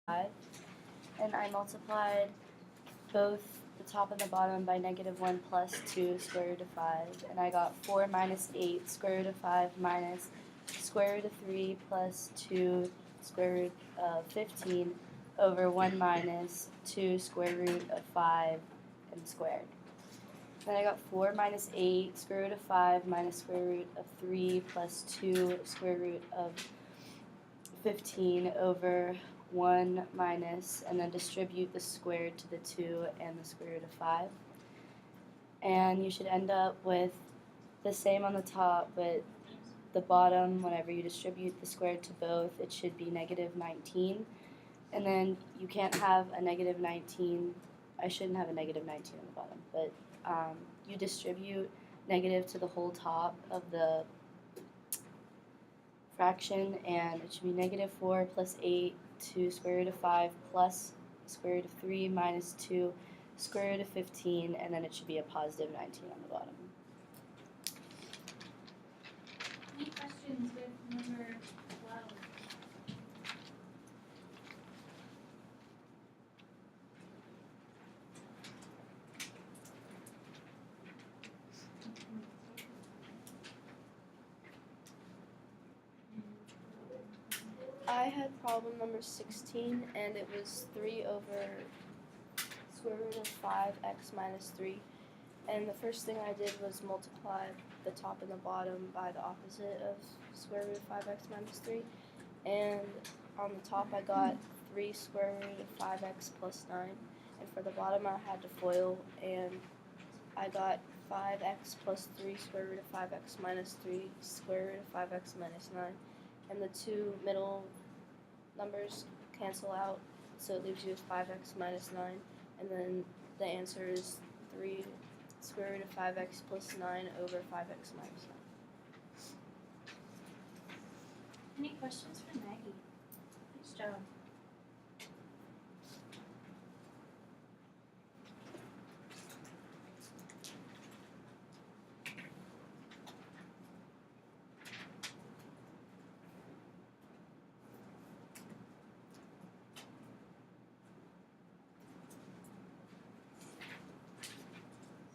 5, and I multiplied both the top and the bottom by -1 plus 2 square root of 5, and I got 4 minus 8 square root of 5 minus square root of 3 plus 2 square root of 15 over 1 minus 2 square root of 5 and squared. Then I got 4 minus 8 square root of 5 minus square root of 3 plus 2 square root of 15 over 1 minus, and then distribute the squared to the 2 and the square root of 5. And you should end up with the same on the top, but the bottom, whenever you distribute the squared to both, it should be -19. And then you can't have a -19. I shouldn't have a -19 on the bottom, but you distribute negative to the whole top of the fraction, and it should be -4 plus 8 to square root of 5 plus square root of 3 minus 2 square root of 15, and then it should be a positive 19 on the bottom. Any questions with number 12? I had problem number 16, and it was 3 over square root of 5x minus 3. And the first thing I did was multiply the top and the bottom by the opposite of square root of 5x minus 3. And on the top I got 3 square root of 5x plus 9. And for the bottom I had to FOIL, and I got 5x plus 3 square root of 5x minus 3 square root of 5x minus 9. And the two middle numbers cancel out, so it leaves you with 5x minus 9. And then the answer is 3 square root of 5x plus 9 over 5x minus 9. Any questions for Maggie? Nice job.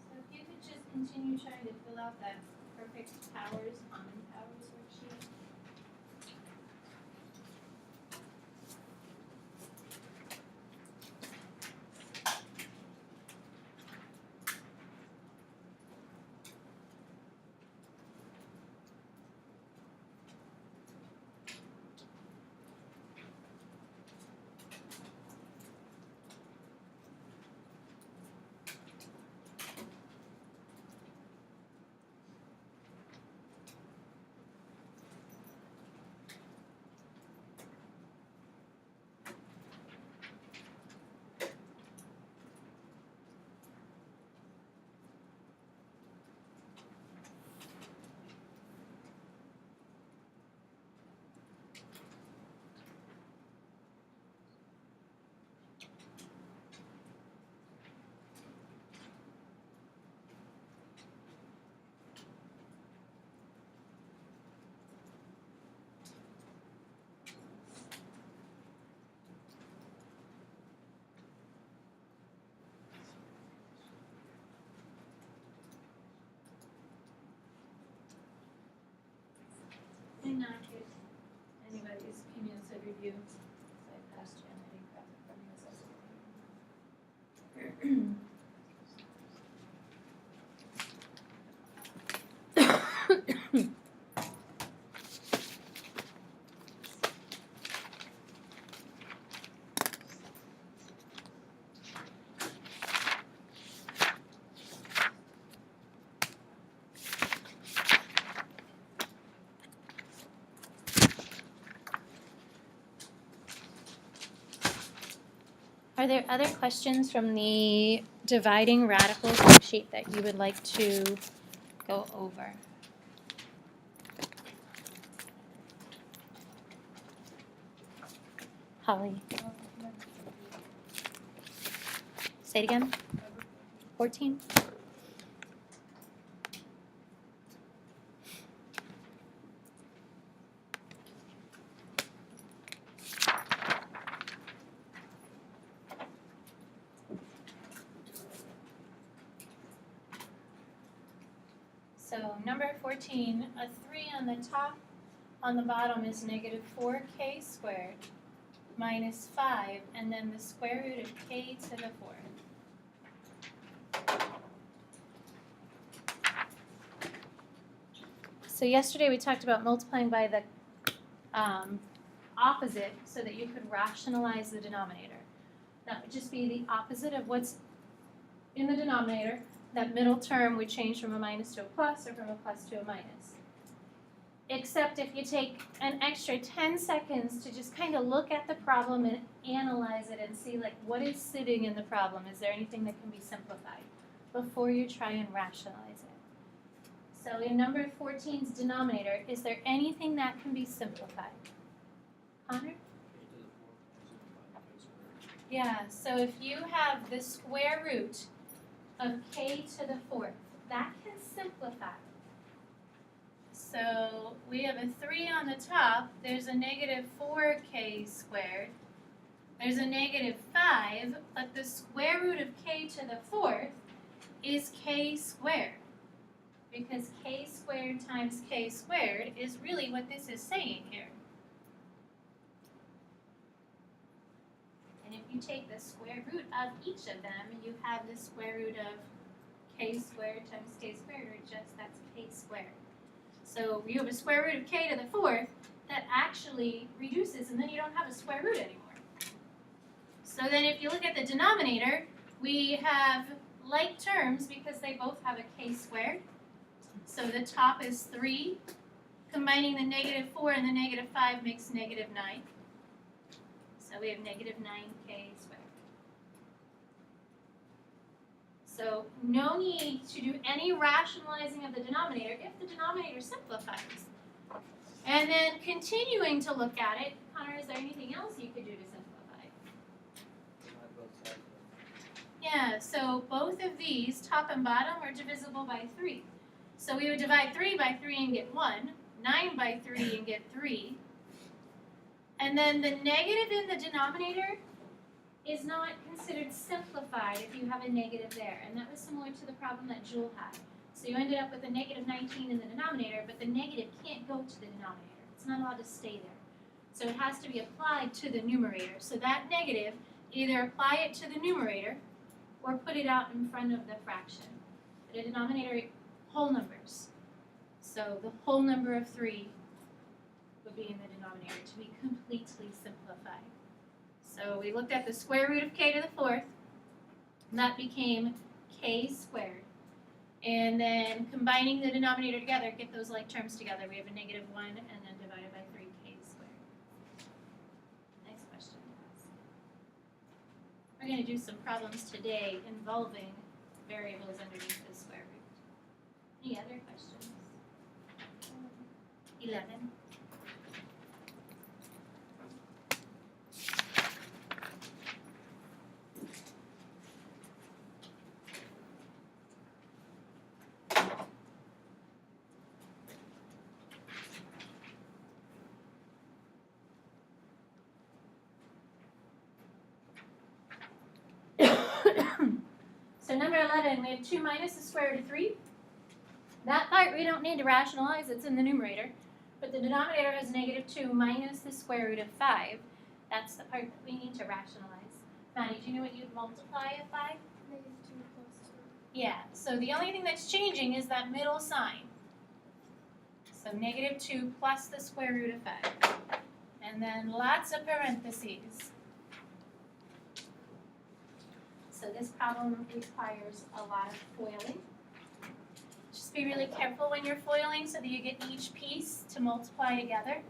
So if you could just continue trying to fill out that perfect powers, common powers worksheet. And now here's anybody's cumulative review. So I passed Jen, I didn't grab it from you. Are there other questions from the dividing radicals worksheet that you would like to go over? Holly. Say it again. 14? So number 14, a 3 on the top, on the bottom is negative 4k squared minus 5, and then the square root of k to the 4th. So yesterday we talked about multiplying by the opposite so that you could rationalize the denominator. That would just be the opposite of what's in the denominator. That middle term would change from a minus to a plus or from a plus to a minus. Except if you take an extra 10 seconds to just kind of look at the problem and analyze it and see like what is sitting in the problem. Is there anything that can be simplified before you try and rationalize it? So in number 14's denominator, is there anything that can be simplified? Connor? Yeah, so if you have the square root of k to the 4th, that can simplify. So we have a 3 on the top, there's a negative 4k squared, there's a negative 5, but the square root of k to the 4th is k squared. Because k squared times k squared is really what this is saying here. And if you take the square root of each of them, you have the square root of k squared times k squared, or just that's k squared. So you have a square root of k to the 4th that actually reduces, and then you don't have a square root anymore. So then if you look at the denominator, we have like terms because they both have a k squared. So the top is 3. Combining the negative 4 and the negative 5 makes negative 9. So we have negative 9k squared. So no need to do any rationalizing of the denominator if the denominator simplifies. And then continuing to look at it, Connor, is there anything else you could do to simplify? Yeah, so both of these, top and bottom, are divisible by 3. So we would divide 3 by 3 and get 1, 9 by 3 and get 3. And then the negative in the denominator is not considered simplified if you have a negative there. And that was similar to the problem that Jewel had. So you ended up with a negative 19 in the denominator, but the negative can't go to the denominator. It's not allowed to stay there. So it has to be applied to the numerator. So that negative, either apply it to the numerator or put it out in front of the fraction. But a denominator, whole numbers. So the whole number of 3 would be in the denominator to be completely simplified. So we looked at the square root of k to the 4th, and that became k squared. And then combining the denominator together, get those like terms together, we have a negative 1 and then divided by 3k squared. Next question. We're going to do some problems today involving variables underneath the square root. Any other questions? 11. So number 11, we have 2 minus the square root of 3. That part we don't need to rationalize, it's in the numerator. But the denominator has negative 2 minus the square root of 5. That's the part that we need to rationalize. Maddie, do you know what you'd multiply a 5? Negative 2 plus 2. Yeah, so the only thing that's changing is that middle sign. So negative 2 plus the square root of 5. And then lots of parentheses. So this problem requires a lot of foiling. Just be really careful when you're foiling so that you get each piece to multiply together.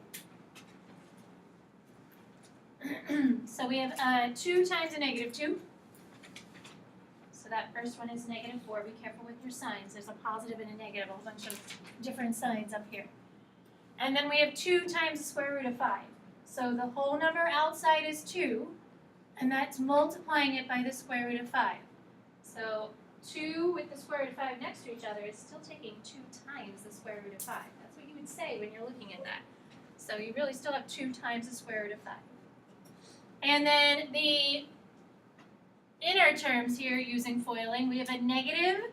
So we have 2 times a negative 2. So that first one is negative 4. Be careful with your signs. There's a positive and a negative, a whole bunch of different signs up here. And then we have 2 times the square root of 5. So the whole number outside is 2, and that's multiplying it by the square root of 5. So 2 with the square root of 5 next to each other is still taking 2 times the square root of 5. That's what you would say when you're looking at that. So you really still have 2 times the square root of 5. And then the inner terms here using foiling, we have a negative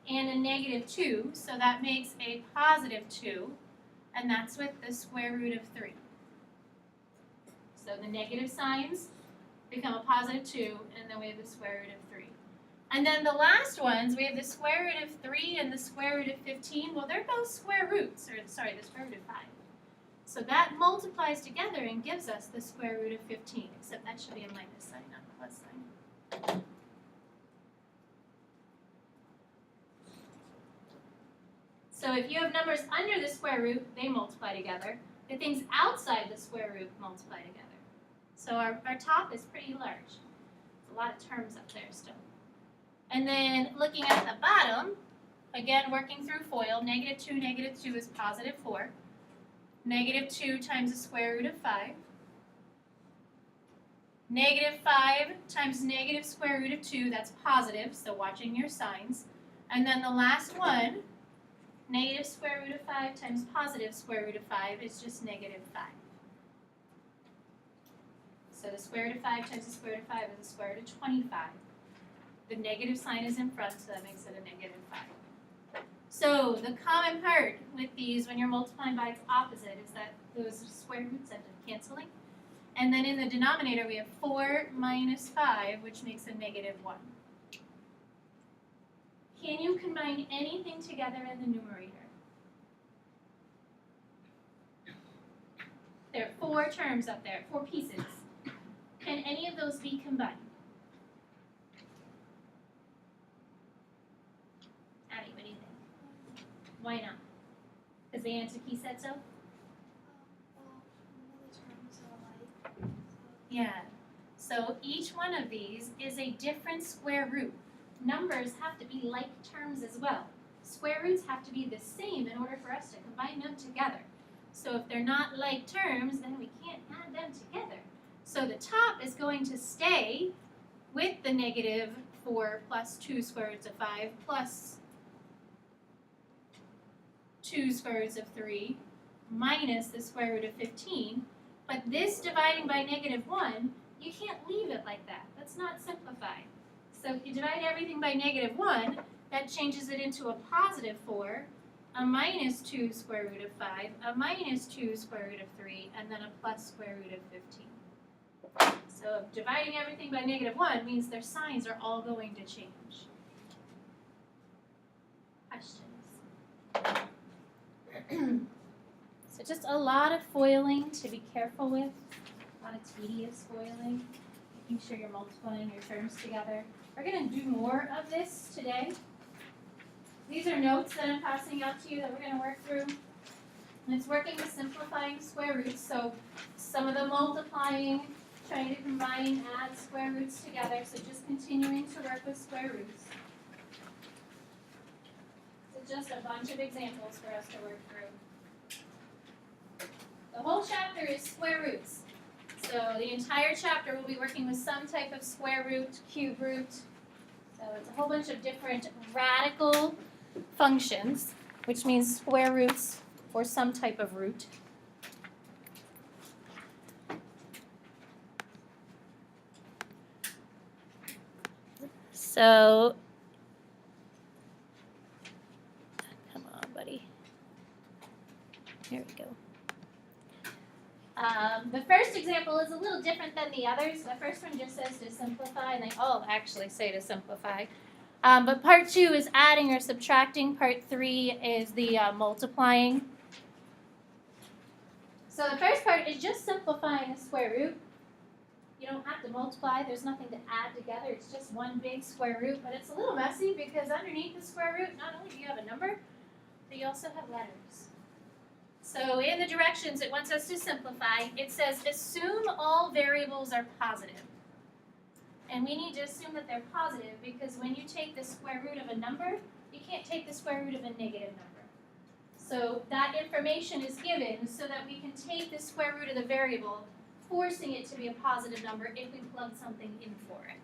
and a negative 2, so that makes a positive 2, and that's with the square root of 3. So the negative signs become a positive 2, and then we have the square root of 3. And then the last ones, we have the square root of 3 and the square root of 15. Well, they're both square roots, or sorry, the square root of 5. So that multiplies together and gives us the square root of 15, except that should be a minus sign, not a plus sign. So if you have numbers under the square root, they multiply together. The things outside the square root multiply together. So our top is pretty large. There's a lot of terms up there still. And then looking at the bottom, again working through FOIL, negative 2 is positive 4. Negative 2 times the square root of 5. Negative 5 times negative square root of 2, that's positive, so watching your signs. And then the last one, negative square root of 5 times positive square root of 5 is just negative 5. So the square root of 5 times the square root of 5 is the square root of 25. The negative sign is in front, so that makes it a negative 5. So the common part with these when you're multiplying by its opposite is that those square roots end up canceling. And then in the denominator we have 4 minus 5, which makes a negative 1. Can you combine anything together in the numerator? There are 4 terms up there, 4 pieces. Can any of those be combined? Abby, what do you think? Why not? Because the answer key said so? Yeah. So each one of these is a different square root. Numbers have to be like terms as well. Square roots have to be the same in order for us to combine them together. So if they're not like terms, then we can't add them together. So the top is going to stay with the negative 4 plus 2 square roots of 5 plus 2 square roots of 3 minus the square root of 15. But this dividing by negative 1, you can't leave it like that. That's not simplified. So if you divide everything by negative 1, that changes it into a positive 4, a minus 2 square root of 5, a minus 2 square root of 3, and then a plus square root of 15. So dividing everything by negative 1 means their signs are all going to change. Questions? So just a lot of foiling to be careful with, a lot of tedious foiling, making sure you're multiplying your terms together. We're going to do more of this today. These are notes that I'm passing out to you that we're going to work through. And it's working with simplifying square roots, so some of the multiplying, trying to combine, add square roots together, so just continuing to work with square roots. So just a bunch of examples for us to work through. The whole chapter is square roots. So the entire chapter will be working with some type of square root, cube root. So it's a whole bunch of different radical functions, which means square roots or some type of root. So, come on, buddy. Here we go. The first example is a little different than the others. The first one just says to simplify, and they all actually say to simplify. But part 2 is adding or subtracting. Part 3 is the multiplying. So the first part is just simplifying a square root. You don't have to multiply. There's nothing to add together. It's just one big square root. But it's a little messy because underneath the square root, not only do you have a number, but you also have letters. So in the directions, it wants us to simplify. It says assume all variables are positive. And we need to assume that they're positive because when you take the square root of a number, you can't take the square root of a negative number. So that information is given so that we can take the square root of the variable, forcing it to be a positive number if we plug something in for it.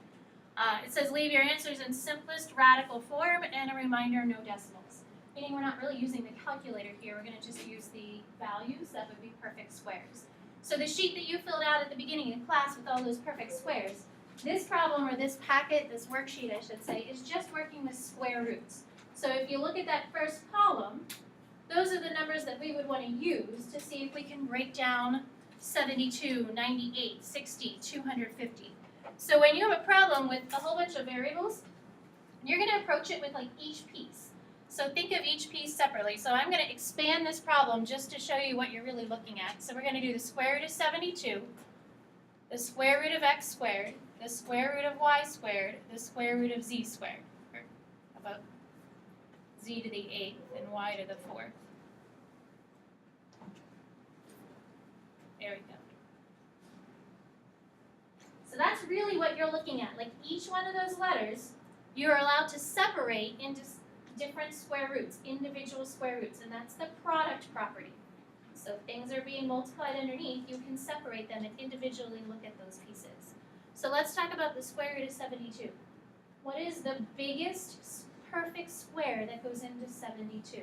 It says leave your answers in simplest radical form and a reminder, no decimals. Meaning we're not really using the calculator here, we're going to just use the values that would be perfect squares. So the sheet that you filled out at the beginning of class with all those perfect squares, this problem or this packet, this worksheet I should say, is just working with square roots. So if you look at that first column, those are the numbers that we would want to use to see if we can break down 72, 98, 60, 250. So when you have a problem with a whole bunch of variables, you're going to approach it with like each piece. So think of each piece separately. So I'm going to expand this problem just to show you what you're really looking at. So we're going to do the square root of 72, the square root of x squared, the square root of y squared, the square root of z squared. Or how about z to the 8th and y to the 4th. There we go. So that's really what you're looking at. Like each one of those letters, you're allowed to separate into different square roots, individual square roots, and that's the product property. So if things are being multiplied underneath, you can separate them and individually look at those pieces. So let's talk about the square root of 72. What is the biggest perfect square that goes into 72?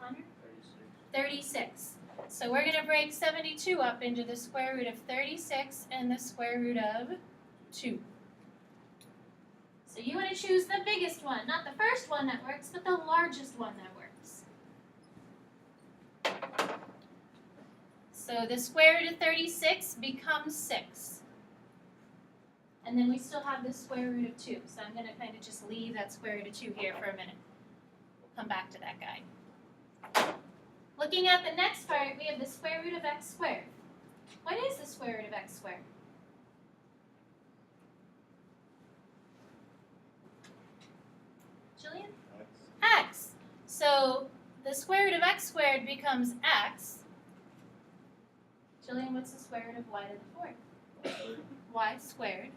Connor? 36. So we're going to break 72 up into the square root of 36 and the square root of 2. So you want to choose the biggest one, not the first one that works, but the largest one that works. So the square root of 36 becomes 6. And then we still have the square root of 2. So I'm going to kind of just leave that square root of 2 here for a minute. We'll come back to that guy. Looking at the next part, we have the square root of x squared. What is the square root of x squared? Jillian? X. So the square root of x squared becomes x. Jillian, what's the square root of y to the 4th? Y squared.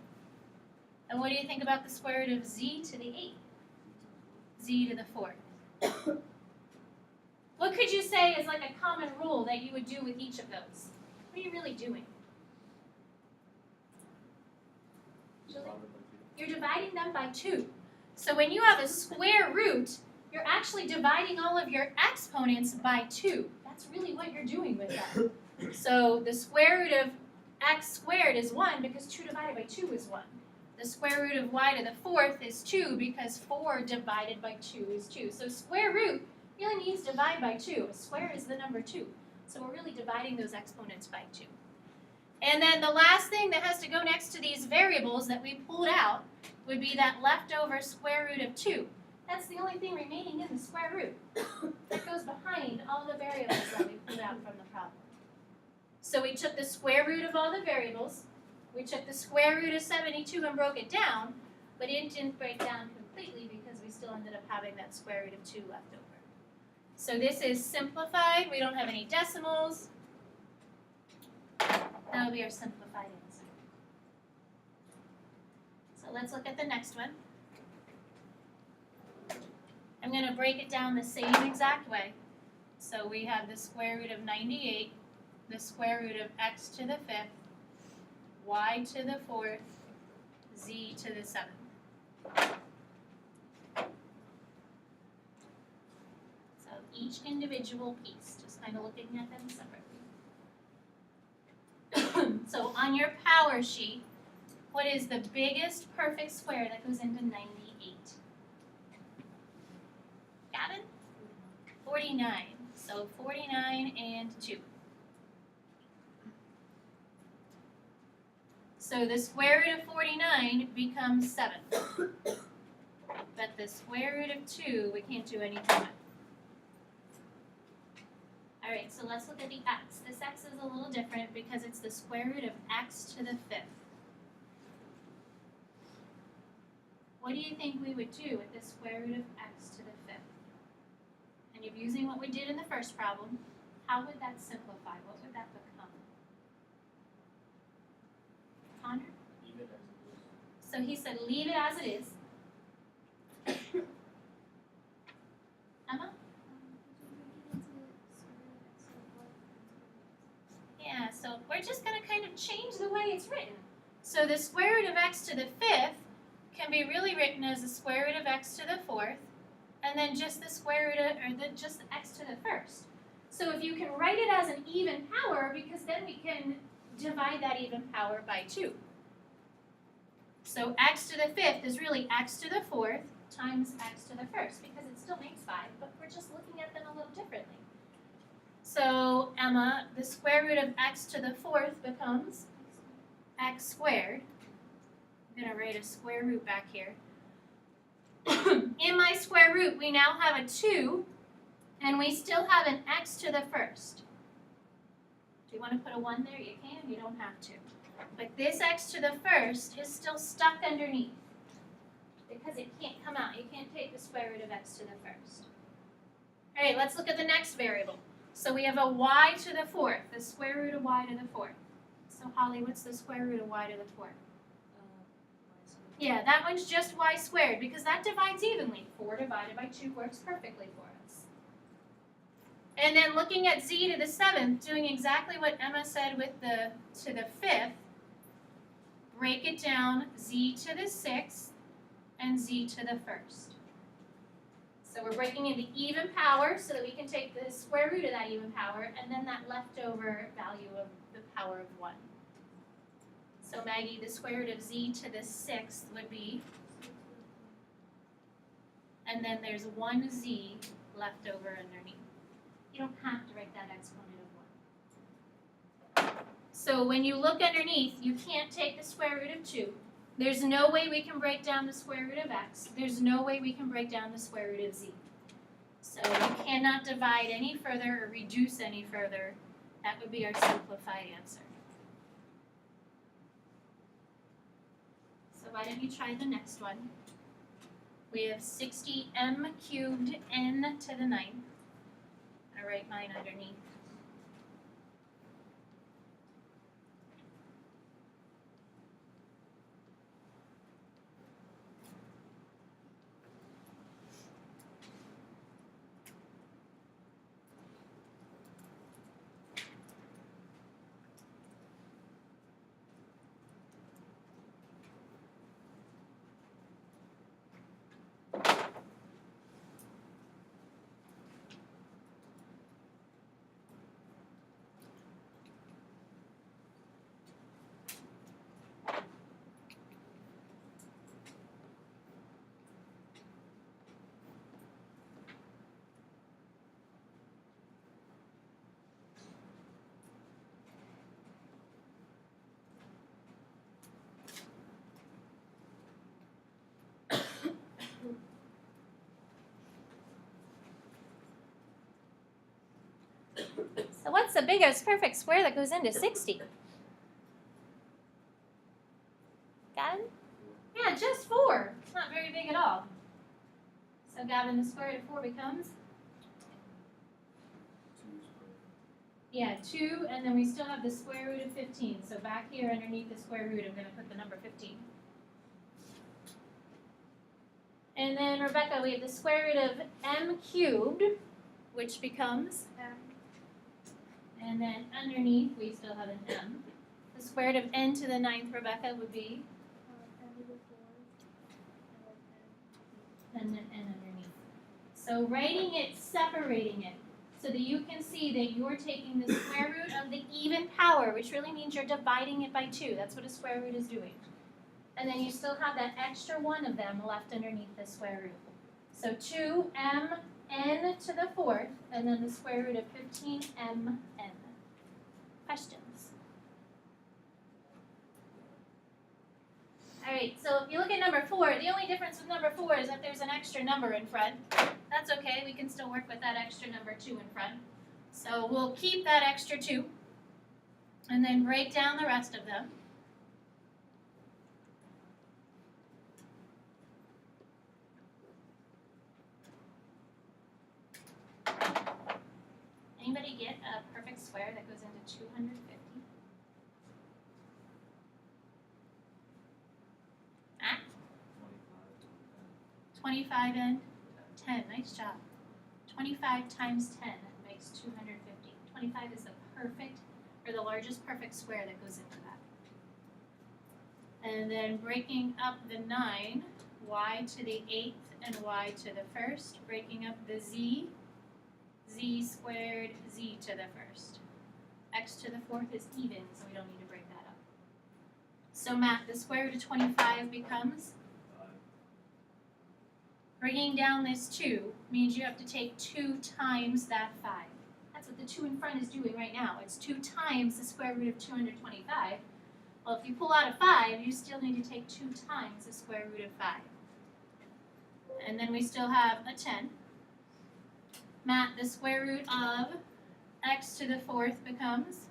And what do you think about the square root of z to the 8th? Z to the 4th. What could you say is like a common rule that you would do with each of those? What are you really doing? You're dividing them by 2. So when you have a square root, you're actually dividing all of your exponents by 2. That's really what you're doing with that. So the square root of x squared is 1 because 2 divided by 2 is 1. The square root of y to the 4th is 2 because 4 divided by 2 is 2. So square root really means divide by 2. A square is the number 2. So we're really dividing those exponents by 2. And then the last thing that has to go next to these variables that we pulled out would be that leftover square root of 2. That's the only thing remaining in the square root. That goes behind all the variables that we pulled out from the problem. So we took the square root of all the variables, we took the square root of 72 and broke it down, but it didn't break down completely because we still ended up having that square root of 2 left over. So this is simplified. We don't have any decimals. That will be our simplified answer. So let's look at the next one. I'm going to break it down the same exact way. So we have the square root of 98, the square root of x to the 5th, y to the 4th, z to the 7th. So each individual piece, just kind of looking at them separately. So on your power sheet, what is the biggest perfect square that goes into 98? Gavin? 49. So 49 and 2. So the square root of 49 becomes 7. But the square root of 2, we can't do anything with. Alright, so let's look at the x. This x is a little different because it's the square root of x to the 5th. What do you think we would do with the square root of x to the 5th? And if using what we did in the first problem, how would that simplify? What would that become? Connor? Leave it as it is. So he said leave it as it is. Emma? Yeah, so we're just going to kind of change the way it's written. So the square root of x to the 5th can be really written as the square root of x to the 4th, and then just the square root of, or just the x to the 1st. So if you can write it as an even power, because then we can divide that even power by 2. So x to the 5th is really x to the 4th times x to the first, because it still makes 5, but we're just looking at them a little differently. So, Emma, the square root of x to the 4th becomes x squared. I'm going to write a square root back here. In my square root, we now have a 2, and we still have an x to the 1st. Do you want to put a 1 there? You can, you don't have to. But this x to the 1st is still stuck underneath because it can't come out. You can't take the square root of x to the 1st. All right, let's look at the next variable. So we have a y to the 4th, the square root of y to the 4th. So Holly, what's the square root of y to the 4th? Yeah, that one's just y squared because that divides evenly. 4 divided by 2 works perfectly for us. And then looking at z to the 7th, doing exactly what Emma said with the to the 5th, break it down, z to the 6th and z to the 1st. So we're breaking into even power so that we can take the square root of that even power and then that leftover value of the power of 1. So Maggie, the square root of z to the 6th would be, and then there's 1z left over underneath. You don't have to write that exponent of 1. So when you look underneath, you can't take the square root of 2. There's no way we can break down the square root of x. There's no way we can break down the square root of z. So you cannot divide any further or reduce any further. That would be our simplified answer. So why don't you try the next one? We have 60m cubed n to the 9th. I'll write mine underneath. So what's the biggest perfect square that goes into 60? Got it? Yeah, just 4. It's not very big at all. So Gavin, the square root of 4 becomes? Yeah, 2, and then we still have the square root of 15. So back here underneath the square root, I'm going to put the number 15. And then Rebecca, we have the square root of m cubed, which becomes m. And then underneath, we still have an m. The square root of n to the 9th, Rebecca, would be? n to the 4th, And then n underneath. So writing it, separating it, so that you can see that you're taking the square root of the even power, which really means you're dividing it by 2. That's what a square root is doing. And then you still have that extra one of them left underneath the square root. So 2m n to the 4th, and then the square root of 15m n. Questions? Alright, so if you look at number 4, the only difference with number 4 is that there's an extra number in front. That's okay, we can still work with that extra number 2 in front. So we'll keep that extra 2, and then break down the rest of them. Anybody get a perfect square that goes into 250? Ah? 25 and 10. Nice job. 25 times 10 makes 250. 25 is the perfect, or the largest perfect square that goes into that. And then breaking up the 9, y to the 8th and y to the 1st, breaking up the z squared, z to the 1st. X to the 4th is even, so we don't need to break that up. So Matt, the square root of 25 becomes? Bringing down this 2 means you have to take 2 times that 5. That's what the 2 in front is doing right now. It's 2 times the square root of 225. Well, if you pull out a 5, you still need to take 2 times the square root of 5. And then we still have a 10. Matt, the square root of x to the 4th becomes?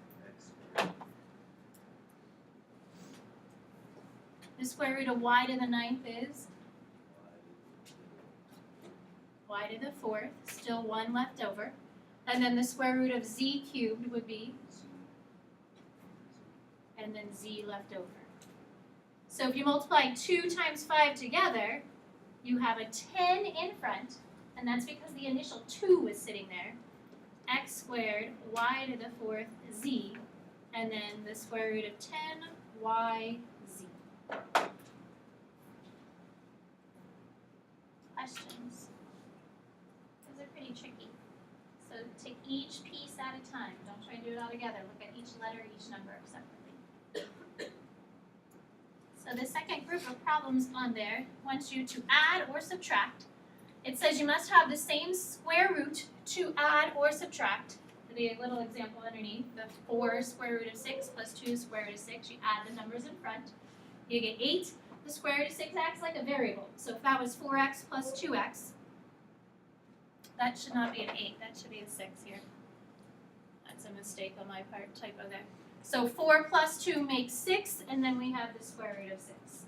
The square root of y to the 9th is? Y to the 4th, still 1 left over. And then the square root of z cubed would be? And then z left over. So if you multiply 2 times 5 together, you have a 10 in front, and that's because the initial 2 was sitting there. X squared, y to the 4th, z, and then the square root of 10, y, z. Questions? These are pretty tricky. So take each piece at a time. Don't try and do it all together. Look at each letter, each number separately. So the second group of problems on there wants you to add or subtract. It says you must have the same square root to add or subtract. The little example underneath, the 4 square root of 6 plus 2 square root of 6, you add the numbers in front. You get 8. The square root of 6 acts like a variable. So if that was 4x plus 2x, that should not be an 8, that should be a 6 here. That's a mistake on my part, typo there. So 4 plus 2 makes 6, and then we have the square root of 6.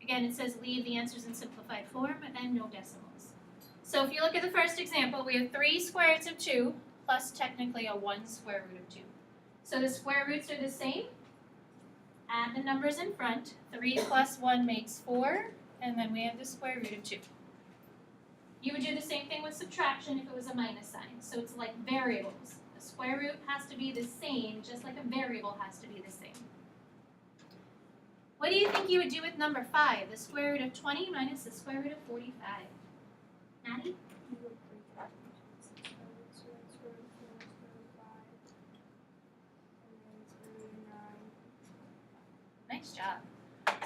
Again, it says leave the answers in simplified form and no decimals. So if you look at the first example, we have 3 square roots of 2 plus technically a 1 square root of 2. So the square roots are the same. Add the numbers in front. 3 plus 1 makes 4, and then we have the square root of 2. You would do the same thing with subtraction if it was a minus sign. So it's like variables. The square root has to be the same, just like a variable has to be the same. What do you think you would do with number 5, the square root of 20 minus the square root of 45? Maddie? Nice job.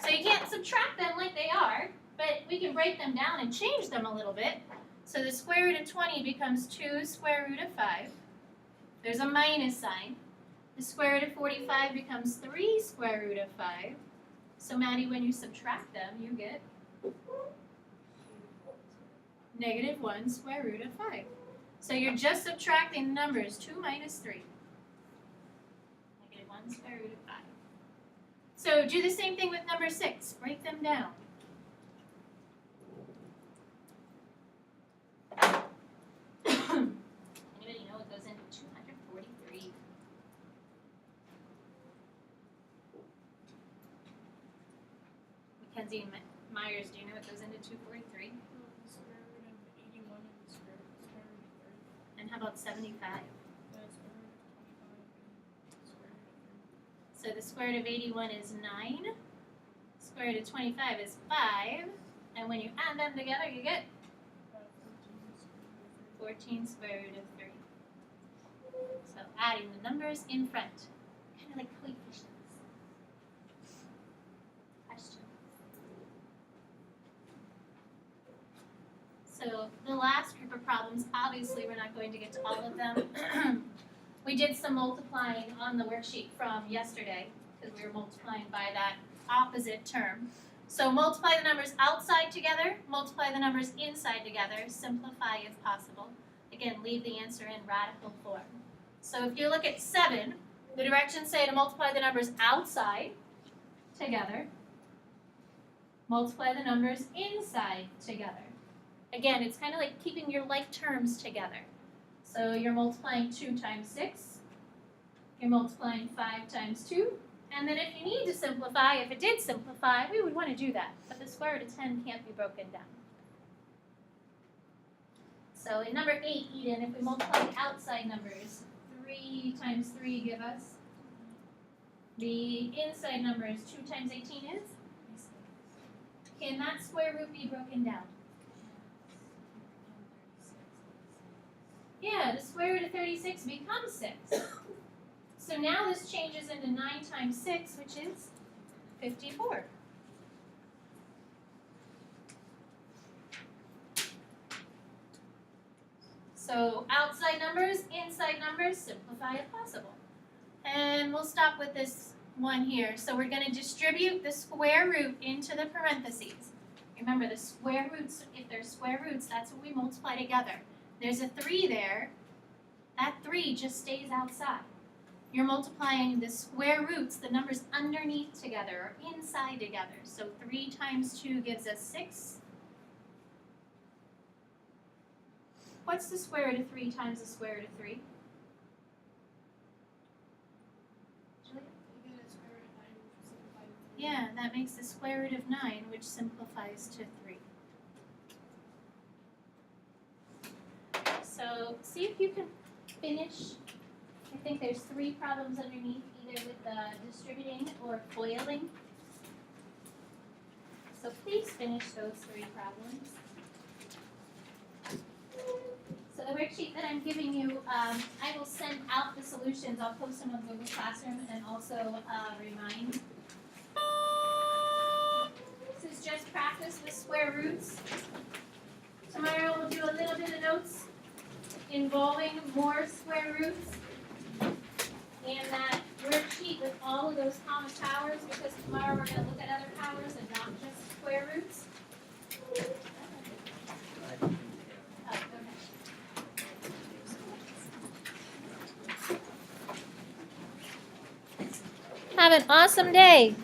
So you can't subtract them like they are, but we can break them down and change them a little bit. So the square root of 20 becomes 2 square root of 5. There's a minus sign. The square root of 45 becomes 3 square root of 5. So Maddie, when you subtract them, you get negative 1 square root of 5. So you're just subtracting the numbers 2 minus 3. Negative 1 square root of 5. So do the same thing with number 6. Break them down. Anybody know what goes into 243? Mackenzie and Myers, do you know what goes into 243? The square root of 81 and the square root of 30. And how about 75? The square root of 25 and the square root of 30. So the square root of 81 is 9. Square root of 25 is 5. And when you add them together, you get 14 square root of 3. So adding the numbers in front, kind of like coefficients. Questions? So the last group of problems, obviously we're not going to get to all of them. We did some multiplying on the worksheet from yesterday because we were multiplying by that opposite term. So multiply the numbers outside together, multiply the numbers inside together, simplify if possible. Again, leave the answer in radical form. So if you look at 7, the directions say to multiply the numbers outside together, multiply the numbers inside together. Again, it's kind of like keeping your like terms together. So you're multiplying 2 times 6, you're multiplying 5 times 2, and then if you need to simplify, if it did simplify, we would want to do that, but the square root of 10 can't be broken down. So in number 8, Eden, if we multiply the outside numbers, 3 times 3 give us, the inside numbers, 2 times 18 is? Can that square root be broken down? Yeah, the square root of 36 becomes 6. So now this changes into 9 times 6, which is 54. So outside numbers, inside numbers, simplify if possible. And we'll stop with this one here. So we're going to distribute the square root into the parentheses. Remember, the square roots, if they're square roots, that's what we multiply together. There's a 3 there. That 3 just stays outside. You're multiplying the square roots, the numbers underneath together, or inside together. So 3 times 2 gives us 6. What's the square root of 3 times the square root of 3? Julia? You get a square root of 9, which is simplified to 3. Yeah, that makes the square root of 9, which simplifies to 3. So see if you can finish. I think there's 3 problems underneath, either with distributing or FOILing. So please finish those 3 problems. So the worksheet that I'm giving you, I will send out the solutions. I'll post them on Google Classroom and also remind. This is just practice with square roots. Tomorrow we'll do a little bit of notes involving more square roots and that worksheet with all of those common powers, because tomorrow we're going to look at other powers and not just square roots. Oh, okay. Have an awesome day.